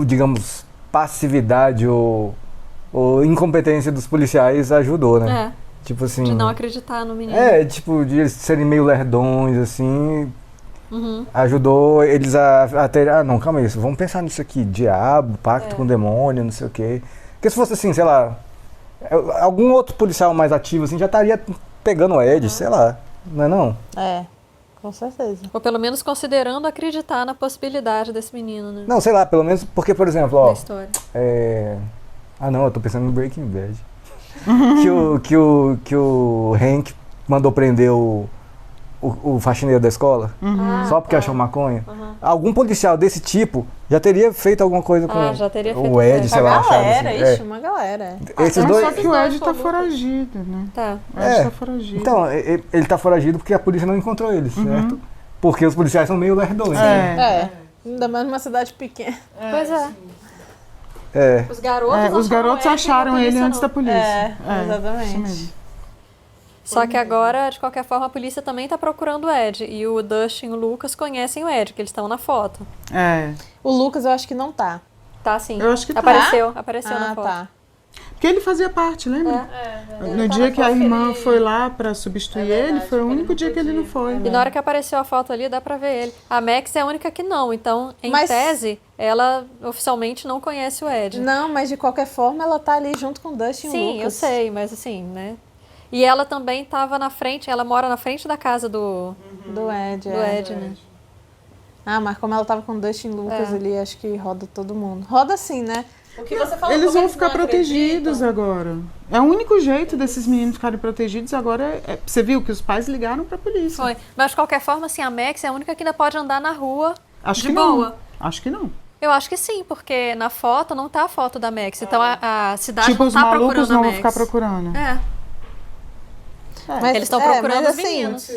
digamos, passividade ou incompetência dos policiais ajudou, né? Tipo assim... De não acreditar no menino. Tipo, de eles serem meio lerdões, assim... Uhum. Ajudou eles a ter... Ah, não, calma aí, vamos pensar nisso aqui. Diabo, pacto com o demônio, não sei o quê. Porque se fosse assim, sei lá... Algum outro policial mais ativo, assim, já estaria pegando o Ed, sei lá. Não é não? Com certeza. Ou pelo menos considerando acreditar na possibilidade desse menino, né? Não, sei lá, pelo menos porque, por exemplo, ó... Da história. Ah, não, eu tô pensando no Breaking Bad. que o Hank mandou prender o faxineiro da escola, só porque achou maconha. Algum policial desse tipo já teria feito alguma coisa com já teria feito o Ed, sei lá. Uma galera. Esses dois... Só que o Ed tá foragido, né? Tá. O Ed tá foragido. Então, ele tá foragido porque a polícia não encontrou ele, certo? Porque os policiais são meio lerdões. Ainda mais numa cidade pequena. Pois é. Os garotos acharam ele antes da polícia. Exatamente. Isso mesmo. Só que agora, de qualquer forma, a polícia também tá procurando o Ed. E o Dustin e o Lucas conhecem o Ed, que eles estão na foto. O Lucas eu acho que não tá. Tá sim. Eu acho que apareceu na foto. Tá. Porque ele fazia parte, lembra? No dia que a irmã foi lá pra substituir ele, foi o único dia que ele não foi. E na hora que apareceu a foto ali, dá pra ver ele. A Max é a única que não, então, em tese, ela oficialmente não conhece o Ed. Não, mas de qualquer forma ela tá ali junto com o Dustin e o Lucas. Sim, eu sei, mas assim, né? E ela também tava na frente, ela mora na frente da casa do Ed. Né? Mas como ela tava com o Dustin e o Lucas ali, acho que roda todo mundo. Roda sim, né? O que você falou, eles vão ficar protegidos agora. É o único jeito desses meninos ficarem protegidos agora. Você viu que os pais ligaram pra polícia. Foi. Mas de qualquer forma, assim, a Max é a única que ainda pode andar na rua Acho de que boa. Não. Acho que não. Eu acho que sim, porque na foto não tá a foto da Max. Então a cidade tipo, não tá procurando a Max. os malucos não vão ficar procurando. Mas, eles estão procurando os meninos.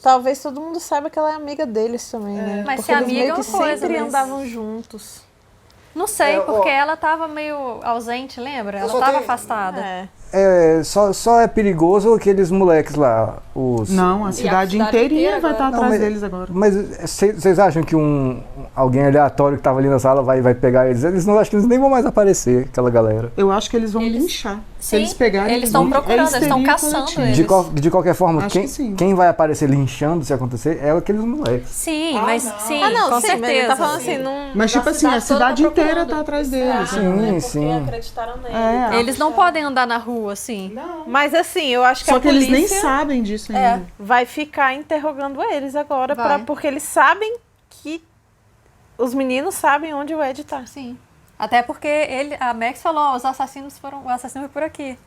Talvez todo mundo saiba que ela é amiga deles também, né? Mas porque ser eles amiga meio é que uma coisa, sempre mas... andavam juntos. Não sei, porque ela tava meio ausente, lembra? Ela tava afastada. só é perigoso aqueles moleques lá, os... Não, a cidade inteirinha vai estar atrás deles agora. Mas vocês acham que alguém aleatório que tava ali na sala vai pegar eles? Eles não acham que eles nem vão mais aparecer, aquela galera. Eu acho que eles vão linchar. Se eles pegarem, eles estão procurando, eles estão caçando eles. De qualquer forma, quem vai aparecer linchando se acontecer é aqueles moleques. Sim, mas sim, não, com sim, certeza. Mas ele tá falando assim, mas tipo assim, a cidade inteira tá atrás deles. Sim. Acreditaram nele. Eles não podem andar na rua, assim. Não. Mas assim, eu acho que só a que polícia eles nem sabem disso ainda. Vai ficar interrogando eles agora, porque eles sabem que os meninos sabem onde o Ed tá. Sim. Até porque a Max falou, o assassino foi por aqui.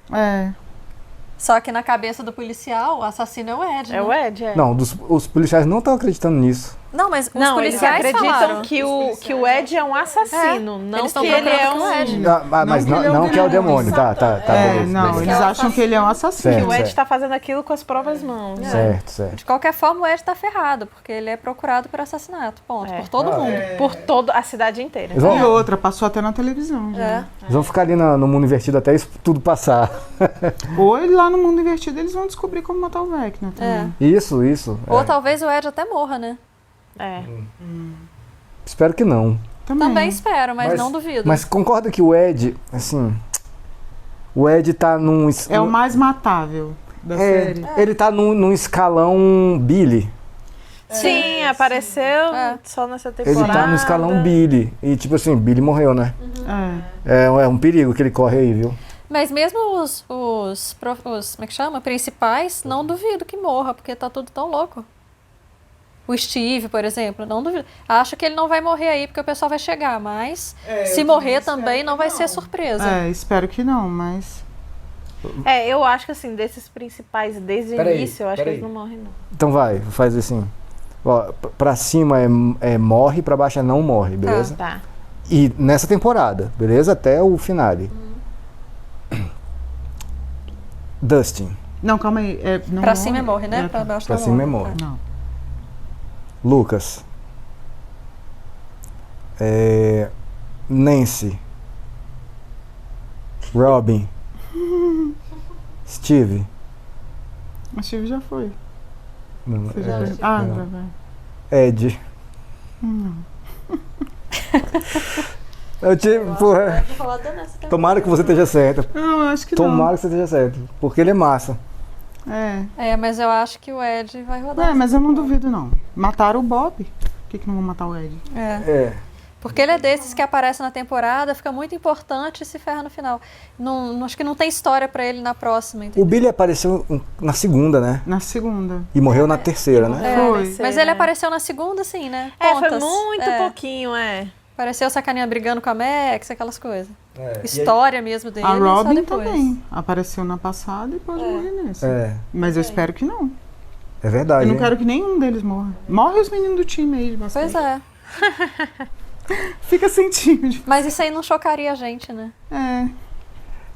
Só que na cabeça do policial, o assassino é o Ed. É o Ed, Não, os policiais não estão acreditando nisso. Não, mas os policiais eles acreditam falaram. que o Ed é um assassino, não que ele é um Ed. Mas não que é o demônio, tá. Não, eles acham que ele é um assassino. Que o Ed tá fazendo aquilo com as próprias mãos. Certo. De qualquer forma, o Ed tá ferrado, porque ele é procurado por assassinato, ponto. Por todo mundo. Por toda a cidade inteira. E outra, passou até na televisão. Eles vão ficar ali no mundo invertido até isso tudo passar. Ou lá no mundo invertido eles vão descobrir como matar o Vecna também. Isso. Ou talvez o Ed até morra, né? Espero que não. Também espero, mas não duvido. Mas concorda que o Ed, assim... O Ed tá num... É o mais matável da série. Ele tá num escalão Billy. Sim, apareceu só nessa temporada. Ele tá no escalão Billy. E tipo assim, Billy morreu, né? É um perigo que ele corre aí, viu? Mas mesmo os como é que chama? Principais, não duvido que morra, porque tá tudo tão louco. O Steve, por exemplo, não duvido. Acho que ele não vai morrer aí, porque o pessoal vai chegar, mas se morrer também não vai ser surpresa. Espero que não, mas... eu acho que assim, desses principais desde o início, eu acho que eles não morrem, não. Então faz assim. Ó, pra cima é morre, pra baixo é não morre, beleza? Tá. E nessa temporada, beleza? Até o finale. Dustin. Não, calma aí. Pra cima é morre, né? Pra baixo pra não cima morre. É morre. Não. Lucas. Nancy. Robin. Steve. O Steve já foi. Não, você já foi? Não vai. Ed. Não. Eu porra. Tomara que você esteja certa. Não, acho que Tomara que você esteja certo. Porque ele é massa. Mas eu acho que o Ed vai rodar. Mas eu não duvido, não. Mataram o Bob. Por que não vão matar o Ed? Porque ele é desses que aparece na temporada, fica muito importante e se ferra no final. Não, acho que não tem história pra ele na próxima, entendeu? O Billy apareceu na segunda, né? Na segunda. E morreu na terceira, né? Foi. Mas ele apareceu na segunda, sim, né? Foi muito pouquinho, Apareceu sacaninha brigando com a Max, aquelas coisas. História mesmo dele. A Robin só depois. também. Apareceu na passada e pode morrer nesse. Mas eu espero que não. É verdade. Eu não quero que nenhum deles morra. Morre os meninos do time aí de basquete. Pois é. Fica sentindo. Mas isso aí não chocaria a gente, né?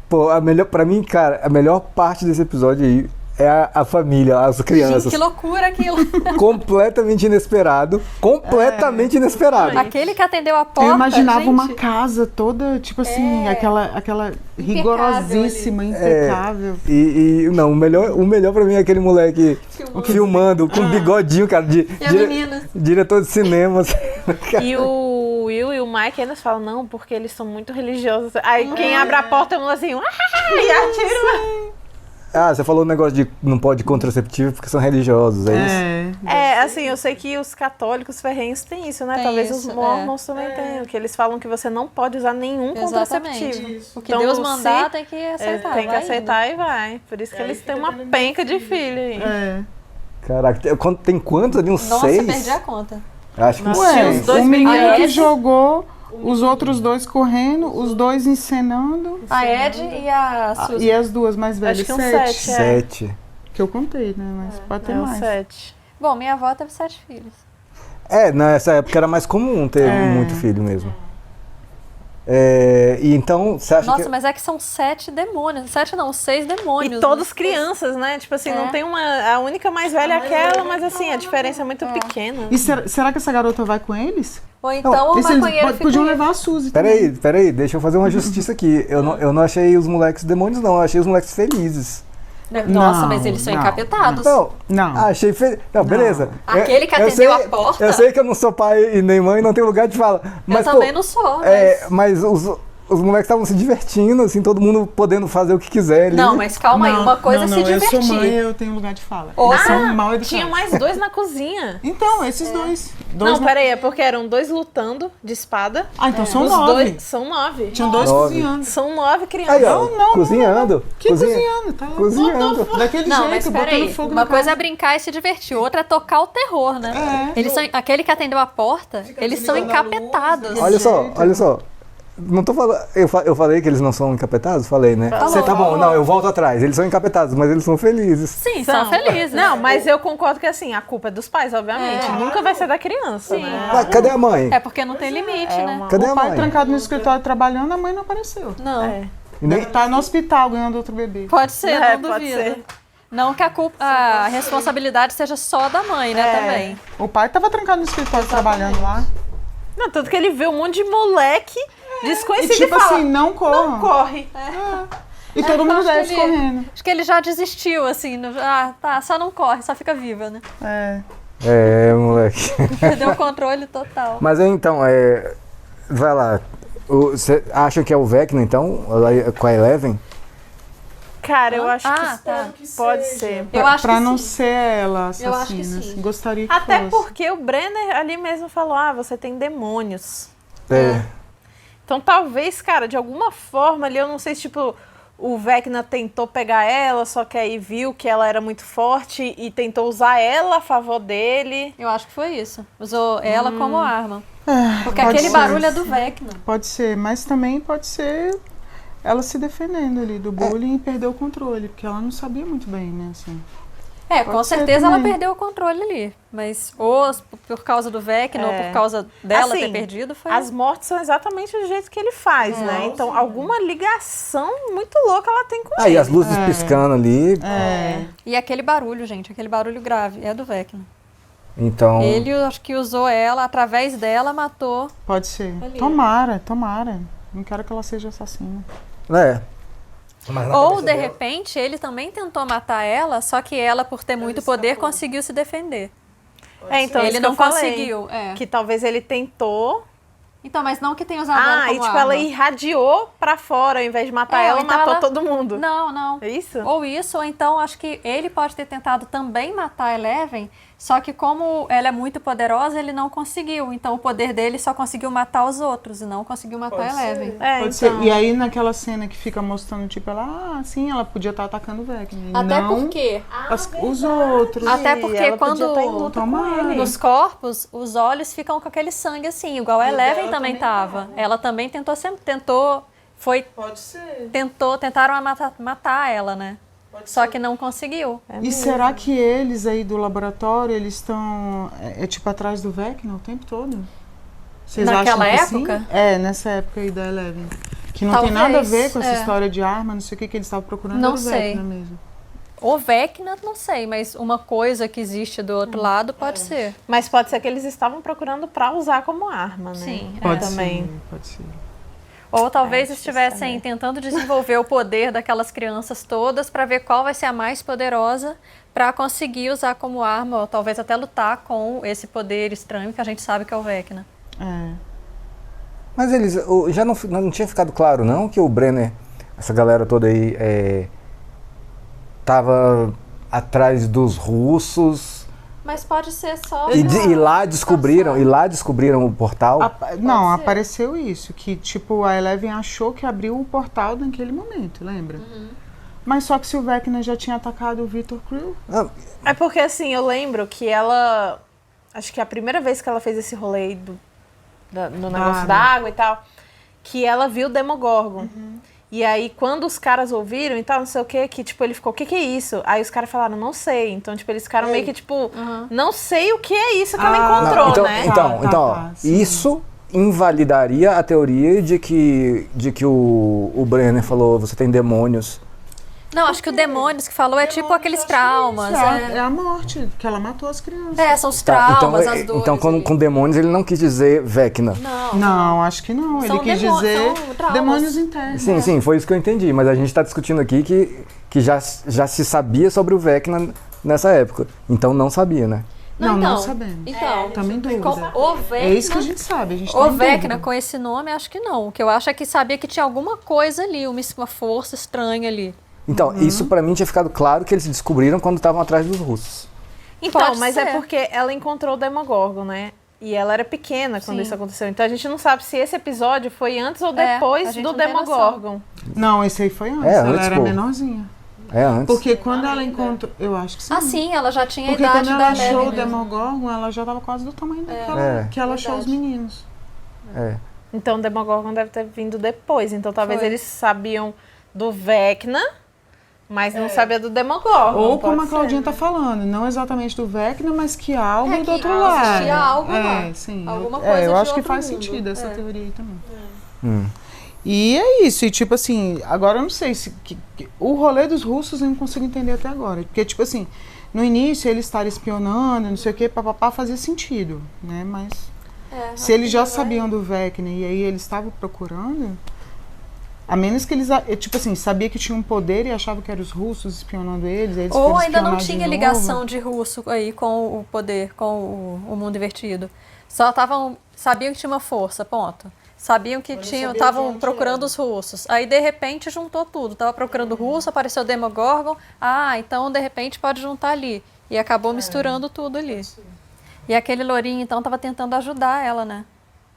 Pô, pra mim, cara, a melhor parte desse episódio aí é a família, as crianças. Gente, que loucura aquilo. Completamente inesperado. Completamente inesperado. Aquele que atendeu a porta, eu imaginava uma casa toda, tipo assim, aquela rigorosíssima, impecável. Não, o melhor pra mim é aquele moleque filmando com bigodinho, cara, diretor de cinema. E o Will e o Mike ainda falam, não, porque eles são muito religiosos. Aí quem abre a porta é um assim, e atira. Você falou um negócio de não pode contraceptivo porque são religiosos, é isso? Assim, eu sei que os católicos ferrenhos têm isso, né? Talvez os mormons também tenham, que eles falam que você não pode usar nenhum contraceptivo. O que Deus mandar tem que aceitar. Tem que aceitar e vai. Por isso que eles têm uma penca de filho aí. Caraca, tem quantos ali? Uns 6? Nossa, perdi a conta. Acho que uns 6. O menino que jogou... Os outros dois correndo, os dois encenando. A Ed e a Suzy. E as duas mais velhas. Acho que 7. Que eu contei, né? Mas pode ter mais. 7. Bom, minha avó teve 7 filhos. Nessa época era mais comum ter muito filho mesmo. E então, você acha Nossa, mas é que são 7 demônios. 7 não, 6 demônios. E todos crianças, né? Tipo assim, não tem uma... A única mais velha é aquela, mas assim, a diferença é muito pequena. E será que essa garota vai com eles? Ou então o maconheiro ficou... Podiam levar a Suzy também. Peraí, deixa eu fazer uma justiça aqui. Eu não achei os moleques demônios, não. Eu achei os moleques felizes. Nossa, mas eles são encapetados. Não. Achei feliz. Não, beleza. Aquele que atendeu a porta... Eu sei que eu não sou pai e nem mãe, não tenho lugar de fala. Mas, eu também não sou, mas os moleques estavam se divertindo, assim, todo mundo podendo fazer o que quiser. Ali. Não, mas calma aí, uma coisa é se divertir. Eu sou mãe, eu tenho lugar de fala. Tinha mais 2 na cozinha. Então, esses dois. Não, peraí, é porque eram 2 lutando de espada. Ah, então são 9. São 9. Tinham 2 cozinhando. São 9 crianças. Aí, ó, cozinhando. Que cozinhando? Tá cozinhando. Daquele não, jeito, mas botando fogo uma na coisa casa. é brincar e se divertir, outra é tocar o terror, né? Aquele que atendeu a porta, eles são encapetados. Olha só. Não tô falando. Eu falei que eles não são encapetados? Falei, né? Você tá bom, não, eu volto atrás. Eles são encapetados, mas eles são felizes. Sim, são felizes. Não, mas eu concordo que assim, a culpa é dos pais, obviamente. Nunca vai ser da criança, né? Ah, cadê a mãe? É porque não tem limite, né? Cadê a mãe? O pai trancado no escritório trabalhando, a mãe não apareceu. Não. Deve estar no hospital ganhando outro bebê. Pode ser, não pode duvido. ser. Não que a responsabilidade seja só da mãe, né, também. O pai tava trancado no escritório trabalhando lá. Não, tanto que ele vê um monte de moleque desconhecido e tipo fala, assim, não corre. Não corre. E todo mundo desce correndo. Acho que ele já desistiu, assim. Só não corre, só fica viva, né? Moleque. Perdeu o controle total. Mas então, vai lá. Você acha que é o Vecna, então? Com a Eleven? Cara, eu acho que pode ser. Eu acho pra que não sim. ser ela assassina. Eu acho que sim. Gostaria que Até fosse. porque o Brenner ali mesmo falou, você tem demônios. Então talvez, cara, de alguma forma ali, eu não sei se tipo, o Vecna tentou pegar ela, só que aí viu que ela era muito forte e tentou usar ela a favor dele. Eu acho que foi isso. Usou ela como arma. Porque pode aquele ser. barulho é do Vecna. Pode ser, mas também pode ser ela se defendendo ali do bullying e perder o controle, porque ela não sabia muito bem, né, assim. Com certeza ela perdeu o controle ali. Mas ou por causa do Vecna ou por causa dela assim, ter perdido, foi... As mortes são exatamente do jeito que ele faz, né? Então, alguma ligação muito louca ela tem com ele. E as luzes piscando ali. E aquele barulho, gente, aquele barulho grave, é do Vecna. Então... Ele, acho que usou ela, através dela, matou. Pode ser. Tomara. Não quero que ela seja assassina. Ou, de repente, ele também tentou matar ela, só que ela, por ter muito poder, conseguiu se defender. Então ele não conseguiu. Que talvez ele tentou... Então, mas não que tenha usado ela como e tipo, arma. ela irradiou pra fora, ao invés de matar ela, então matou todo mundo. Não. É isso? Ou então acho que ele pode ter tentado também matar a Eleven, só que como ela é muito poderosa, ele não conseguiu. Então o poder dele só conseguiu matar os outros e não conseguiu matar a Eleven. Pode ser. E aí naquela cena que fica mostrando, tipo, ela, sim, ela podia estar atacando o Vecna. Até não porque... os outros. Até porque quando com nos corpos, os olhos ficam com aquele sangue assim, igual a Eleven também tava. Ela também tentaram matar ela, né? Só que não conseguiu. E será que eles aí do laboratório, eles estão tipo atrás do Vecna o tempo todo? Vocês Naquela acham que época? Sim? Nessa época aí da Eleven. Que não Talvez, tem nada a ver com essa história de arma, não sei o que eles estavam procurando. Não era o sei. Vecna mesmo. O Vecna, não sei, mas uma coisa que existe do outro lado pode ser. Mas pode ser que eles estavam procurando pra usar como arma, né? Sim. Pode ser. Ou talvez estivessem tentando desenvolver o poder daquelas crianças todas para ver qual vai ser a mais poderosa para conseguir usar como arma, ou talvez até lutar com esse poder estranho que a gente sabe que é o Vecna. Mas eles já não tinha ficado claro, não, que o Brenner, essa galera toda aí, tava atrás dos russos. Mas pode ser só... E lá descobriram o portal? Não, apareceu isso, que tipo, a Eleven achou que abriu o portal naquele momento, lembra? Mas só que se o Vecna já tinha atacado o Victor Creel... É porque assim, eu lembro que ela... Acho que a primeira vez que ela fez esse rolê no negócio da água e tal, que ela viu o Demogorgon. E aí, quando os caras ouviram e tal, não sei o que tipo, ele ficou, o que é isso? Aí os caras falaram, não sei. Então, tipo, eles ficaram meio que, tipo, não sei o que é isso que ela encontrou, né? Então, isso invalidaria a teoria de que o Brenner falou, você tem demônios. Não, acho que o demônios que falou é tipo aqueles traumas. É a morte, que ela matou as crianças. São os traumas, as dores. Então, com demônios, ele não quis dizer Vecna. Não, acho que não. Ele quis dizer demônios internos. Sim, foi isso que eu entendi. Mas a gente está discutindo aqui que já se sabia sobre o Vecna nessa época. Então não sabia, né? Não sabemos. Então, também dúvida. O Vecna, é isso que a gente sabe. A gente o Vecna, com esse nome, acho que não. O que eu acho é que sabia que tinha alguma coisa ali, uma força estranha ali. Então, isso pra mim tinha ficado claro que eles descobriram quando estavam atrás dos russos. Então, mas é porque ela encontrou o Demogorgon, né? E ela era pequena quando isso aconteceu. Então a gente não sabe se esse episódio foi antes ou depois do Demogorgon. Não, esse aí foi antes. Ela era menorzinha. É antes. Porque quando ela encontrou... Eu acho que sim. Sim, ela já tinha a Porque idade quando da ela achou o Eleven mesmo. Demogorgon, ela já estava quase do tamanho que ela achou os meninos. Então o Demogorgon deve ter vindo depois. Então talvez eles sabiam do Vecna, mas não sabia do Demogorgon. Ou como a Claudinha tá falando, não exatamente do Vecna, mas que algo do outro lado. Existia algo lá. Sim. Alguma coisa eu de acho que outro faz mundo. sentido essa teoria aí também. E é isso, e tipo assim, agora eu não sei se o rolê dos russos eu não consigo entender até agora. Porque, tipo assim, no início eles estarem espionando, não sei o que, papapá, fazia sentido, né? Mas se eles já sabiam do Vecna e aí eles estavam procurando, a menos que eles, tipo assim, sabia que tinha um poder e achava que eram os russos espionando eles. Ou ainda não tinha ligação de russo aí com o poder, com o mundo invertido. Só sabiam que tinha uma força, ponto. Sabiam que estavam procurando os russos. Aí, de repente, juntou tudo. Tava procurando o russo, apareceu o Demogorgon. Então, de repente, pode juntar ali. E acabou misturando tudo ali. E aquele lourinho, então, tava tentando ajudar ela, né?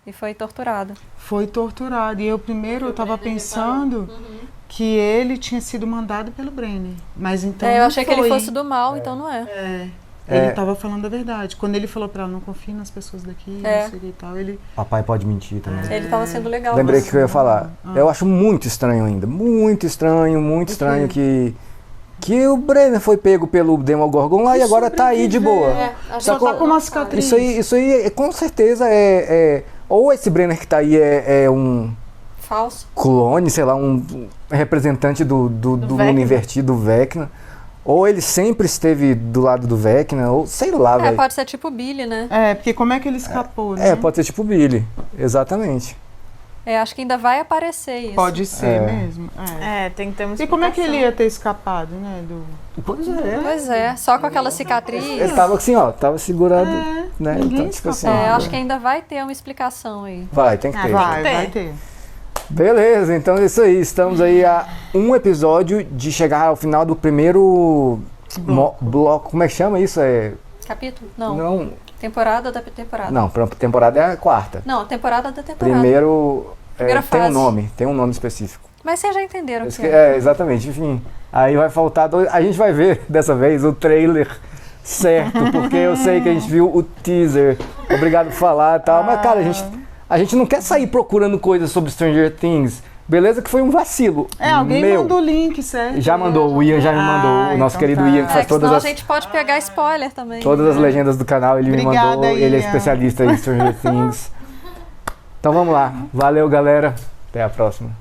E foi torturado. Foi torturado. E eu tava pensando que ele tinha sido mandado pelo Brenner. Mas então eu achei que ele fosse do mal, então não é. Ele tava falando a verdade. Quando ele falou pra ela, não confie nas pessoas daqui, não sei e tal, ele... Papai pode mentir também. Ele tava sendo legal. Lembrei que eu ia falar. Eu acho muito estranho ainda. Muito estranho que o Brenner foi pego pelo Demogorgon lá e agora tá aí de boa. Só tá com uma cicatriz. Isso aí com certeza ou esse Brenner que tá aí é um... falso. Clone, sei lá, um representante do mundo invertido, do Vecna. Ou ele sempre esteve do lado do Vecna, ou sei lá, velho. Pode ser tipo o Billy, né? Porque como é que ele escapou, né? Pode ser tipo o Billy, exatamente. Acho que ainda vai aparecer isso. Pode ser mesmo. Tem que ter uma explicação. E como é que ele ia ter escapado, né? Pois é, só com aquela cicatriz. Ele tava assim, tava segurado, né? Então, tipo assim. Acho que ainda vai ter uma explicação aí. Tem que ter. Vai ter. Beleza, então é isso aí. Estamos aí a um episódio de chegar ao final do primeiro bloco. Como é que chama isso? Capítulo? Não. Temporada da temporada. Não, a temporada é a quarta. Não, temporada da temporada. Primeira fase. Tem um nome específico. Mas vocês já entenderam o que é. Exatamente. Enfim, aí vai faltar a gente vai ver dessa vez o trailer certo, porque eu sei que a gente viu o teaser. Obrigado por falar e tal. Mas, cara, a gente não quer sair procurando coisas sobre Stranger Things. Beleza que foi um vacilo. Alguém mandou o link, certo? Já mandou, o Ian já me mandou, o nosso querido Ian, que faz todas as... a gente pode pegar spoiler também. Todas as legendas do canal, ele me mandou, ele é especialista em Stranger Things. Então vamos lá. Valeu, galera. Até a próxima.